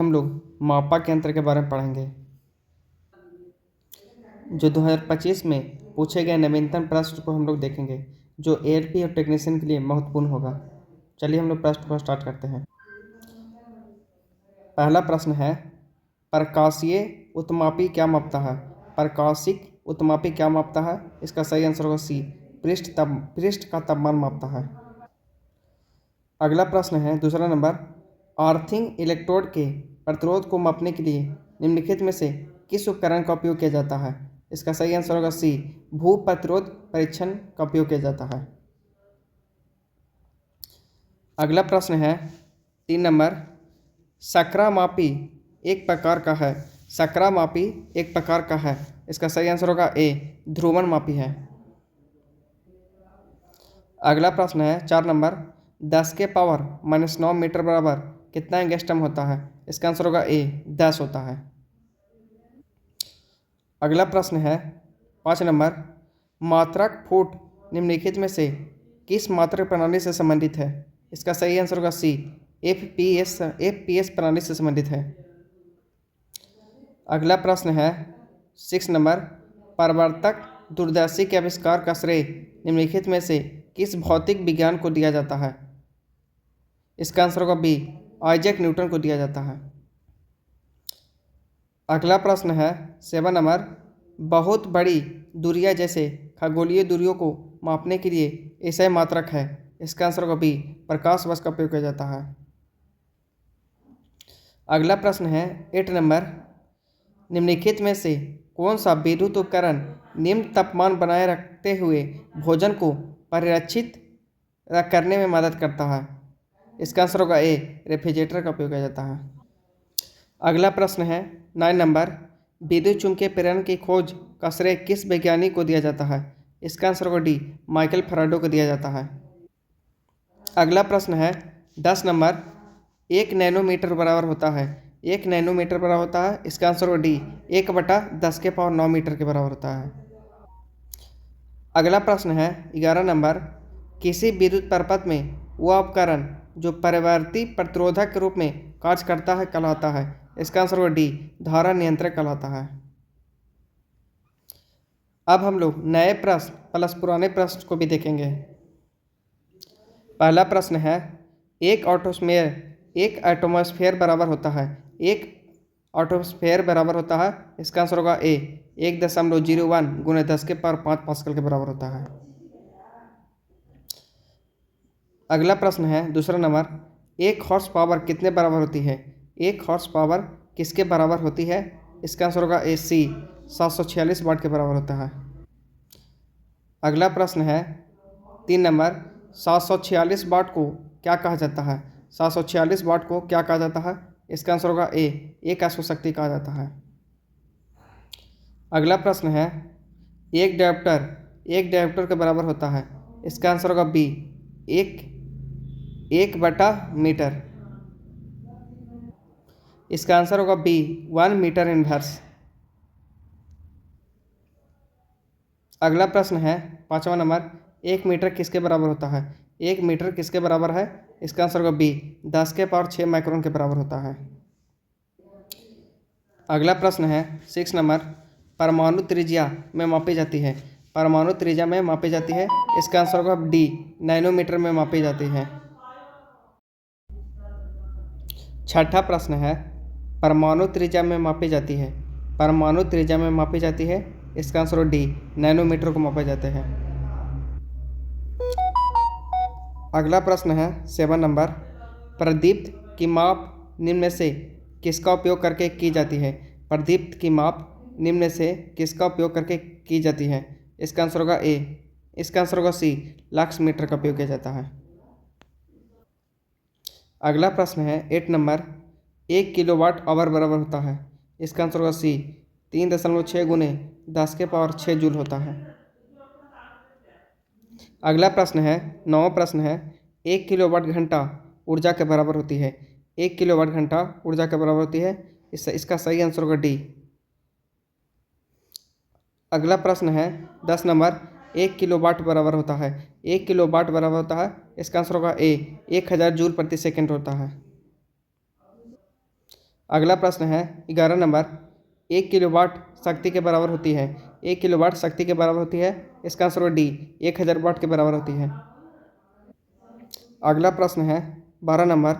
हम लोग मापक यंत्र के बारे में पढ़ेंगे। जो 2025 में पूछे गए नवीनतम प्रश्न को हम लोग देखेंगे, जो एएलपी और टेक्नीशियन के लिए महत्वपूर्ण होगा। चलिए हम लोग प्रश्न को स्टार्ट करते हैं। पहला प्रश्न है, प्रकाशीय उत्मापी क्या मापता है? प्रकाशिक उत्मापी क्या मापता है? इसका सही आंसर होगा सी, पृष्ठ का तापमान मापता है। अगला प्रश्न है दूसरा नंबर, अर्थिंग इलेक्ट्रोड के प्रतिरोध को मापने के लिए निम्नलिखित में से किस उपकरण का उपयोग किया जाता है? इसका सही आंसर होगा सी, भू प्रतिरोध परीक्षण का उपयोग किया जाता है। अगला प्रश्न है 3 नंबर, सकरामापी एक प्रकार का है। सकरामापी एक प्रकार का है। इसका सही आंसर होगा ए, ध्रुवण मापी है। अगला प्रश्न है 4 नंबर, 10 के पावर -9 मीटर बराबर कितना एंगस्ट्रम होता है? इसका आंसर होगा ए, 10 होता है। अगला प्रश्न है 5 नंबर, मात्रक फुट निम्नलिखित में से किस मात्रक प्रणाली से संबंधित है? इसका सही आंसर होगा सी, एफपीएस प्रणाली से संबंधित है। अगला प्रश्न है 6 नंबर, प्रवर्तक दूरदर्शी के आविष्कार का श्रेय निम्नलिखित में से किस भौतिक विज्ञान को दिया जाता है? इसका आंसर होगा बी, आइजैक न्यूटन को दिया जाता है। अगला प्रश्न है 7 नंबर, बहुत बड़ी दूरियां जैसे खगोलीय दूरियों को मापने के लिए ऐसा मात्रक है। इसका आंसर होगा बी, प्रकाश वर्ष का उपयोग किया जाता है। अगला प्रश्न है 8 नंबर, निम्नलिखित में से कौन सा विद्युत उपकरण निम्न तापमान बनाए रखते हुए भोजन को परिरक्षित करने में मदद करता है? इसका आंसर होगा ए, रेफ्रिजरेटर का उपयोग किया जाता है। अगला प्रश्न है 9 नंबर, विद्युत चुम्बकीय प्रेरण की खोज का श्रेय किस वैज्ञानिक को दिया जाता है? इसका आंसर होगा डी, माइकल फैराडे को दिया जाता है। अगला प्रश्न है 10 नंबर, 1 नैनोमीटर बराबर होता है। 1 नैनोमीटर बराबर होता है। इसका आंसर होगा डी, 1/10 के पावर 9 मीटर के बराबर होता है। अगला प्रश्न है 11 नंबर, किसी विद्युत परिपथ में वह उपकरण जो परिवर्ती प्रतिरोधक के रूप में कार्य करता है कहलाता है? इसका आंसर होगा डी, धारा नियंत्रक कहलाता है। अब हम लोग नए प्रश्न प्लस पुराने प्रश्न को भी देखेंगे। पहला प्रश्न है, एक एटमॉस्फेयर बराबर होता है। एक एटमॉस्फेयर बराबर होता है। इसका आंसर होगा ए, 1.01 × 10 के पावर 5 पास्कल के बराबर होता है। अगला प्रश्न है दूसरा नंबर, 1 हॉर्स पावर कितने बराबर होती है? 1 हॉर्स पावर किसके बराबर होती है? इसका आंसर होगा ए, सी, 746 वाट के बराबर होता है। अगला प्रश्न है 3 नंबर, 746 वाट को क्या कहा जाता है? 746 वाट को क्या कहा जाता है? इसका आंसर होगा ए, एक अश्वशक्ति कहा जाता है। अगला प्रश्न है, एक डायोप्टर के बराबर होता है। इसका आंसर होगा बी, 1/मीटर। इसका आंसर होगा बी, 1 मीटर इनवर्स। अगला प्रश्न है 5वां नंबर, 1 मीटर किसके बराबर होता है? 1 मीटर किसके बराबर है? इसका आंसर होगा बी, 10 के पावर 6 माइक्रोन के बराबर होता है। अगला प्रश्न है 6 नंबर, परमाणु त्रिज्या में मापी जाती है। परमाणु त्रिज्या में मापी जाती है। इसका आंसर होगा डी, नैनोमीटर में मापी जाती है। छठा प्रश्न है, परमाणु त्रिज्या में मापी जाती है। परमाणु त्रिज्या में मापी जाती है। इसका आंसर डी, नैनोमीटर को मापे जाते हैं। अगला प्रश्न है 7 नंबर, प्रदीप्त की माप निम्न में से किसका उपयोग करके की जाती है? प्रदीप्त की माप निम्न में से किसका उपयोग करके की जाती है? इसका आंसर होगा ए, इसका आंसर होगा सी, लक्स मीटर का उपयोग किया जाता है। अगला प्रश्न है 8 नंबर, 1 किलोवाट आवर बराबर होता है। इसका आंसर होगा सी, 3.6 × 10 के पावर 6 जूल होता है। अगला प्रश्न है 9वां प्रश्न है, 1 किलोवाट घंटा ऊर्जा के बराबर होती है। 1 किलोवाट घंटा ऊर्जा के बराबर होती है। इसका सही आंसर होगा डी। अगला प्रश्न है 10 नंबर, 1 किलोवाट बराबर होता है। 1 किलोवाट बराबर होता है। इसका आंसर होगा ए, 1000 जूल प्रति सेकंड होता है। अगला प्रश्न है 11 नंबर, 1 किलोवाट शक्ति के बराबर होती है। 1 किलोवाट शक्ति के बराबर होती है, इसका आंसर होगा डी, 1000 वाट के बराबर होती है। अगला प्रश्न है 12 नंबर,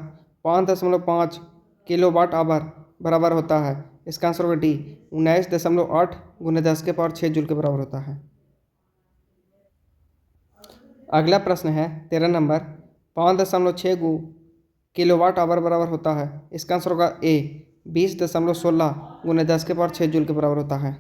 5.5 किलोवाट आवर बराबर होता है, इसका आंसर होगा डी, 19.8 × 10⁶ जूल के बराबर होता है। अगला प्रश्न है 13 नंबर, 5.6 किलोवाट आवर बराबर होता है, इसका आंसर होगा ए, 20.16 × 10⁶ जूल के बराबर होता है।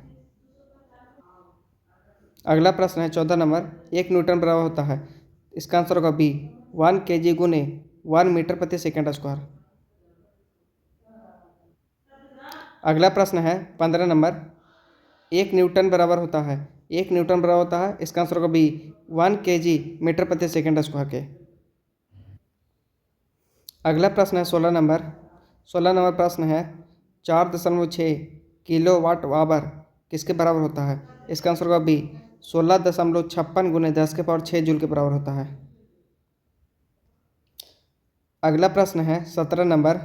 अगला प्रश्न है 14 नंबर, 1 न्यूटन बराबर होता है, इसका आंसर होगा बी, 1 kg × 1 मीटर/सेकंड²। अगला प्रश्न है 15 नंबर, 1 न्यूटन बराबर होता है, 1 न्यूटन बराबर होता है, इसका आंसर होगा बी, 1 kg मीटर/सेकंड² के। अगला प्रश्न है 16 नंबर, 16 नंबर प्रश्न है 4.6 किलोवाट आवर किसके बराबर होता है, इसका आंसर होगा बी, 16.56 × 10⁶ जूल के बराबर होता है। अगला प्रश्न है 17 नंबर,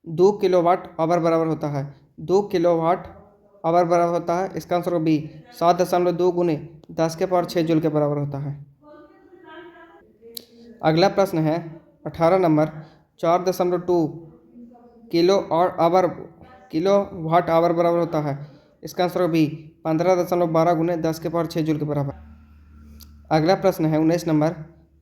2 किलोवाट आवर बराबर होता है, 2 किलोवाट आवर बराबर होता है, इसका आंसर होगा बी, 7.2 × 10⁶ जूल के बराबर होता है। अगला प्रश्न है 18 नंबर, 4.2 किलोवाट आवर बराबर होता है, इसका आंसर होगा बी, 15.12 × 10⁻6 जूल के बराबर। अगला प्रश्न है 19 नंबर,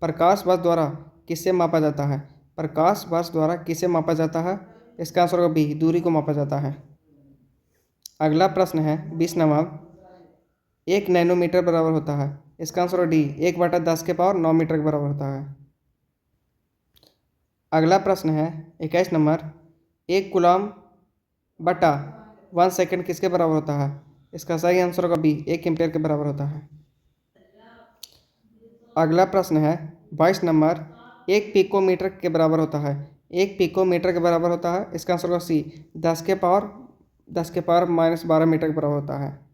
प्रकाश वर्ष द्वारा किससे मापा जाता है, प्रकाश वर्ष द्वारा किसे मापा जाता है, इसका आंसर होगा बी, दूरी को मापा जाता है। अगला प्रश्न है 20 नंबर, 1 नैनोमीटर बराबर होता है, इसका आंसर होगा डी, 1/10⁹ मीटर के बराबर होता है। अगला प्रश्न है 21 नंबर, 1 कूलम्ब/1 किसके बराबर होता है, इसका सही आंसर होगा बी, 1 एम्पियर के बराबर होता है। अगला प्रश्न है 22 नंबर, 1 पिकोमीटर के बराबर होता है, 1 पिकोमीटर के बराबर होता है, इसका आंसर होगा सी, 10⁻⁻12 मीटर के बराबर होता है।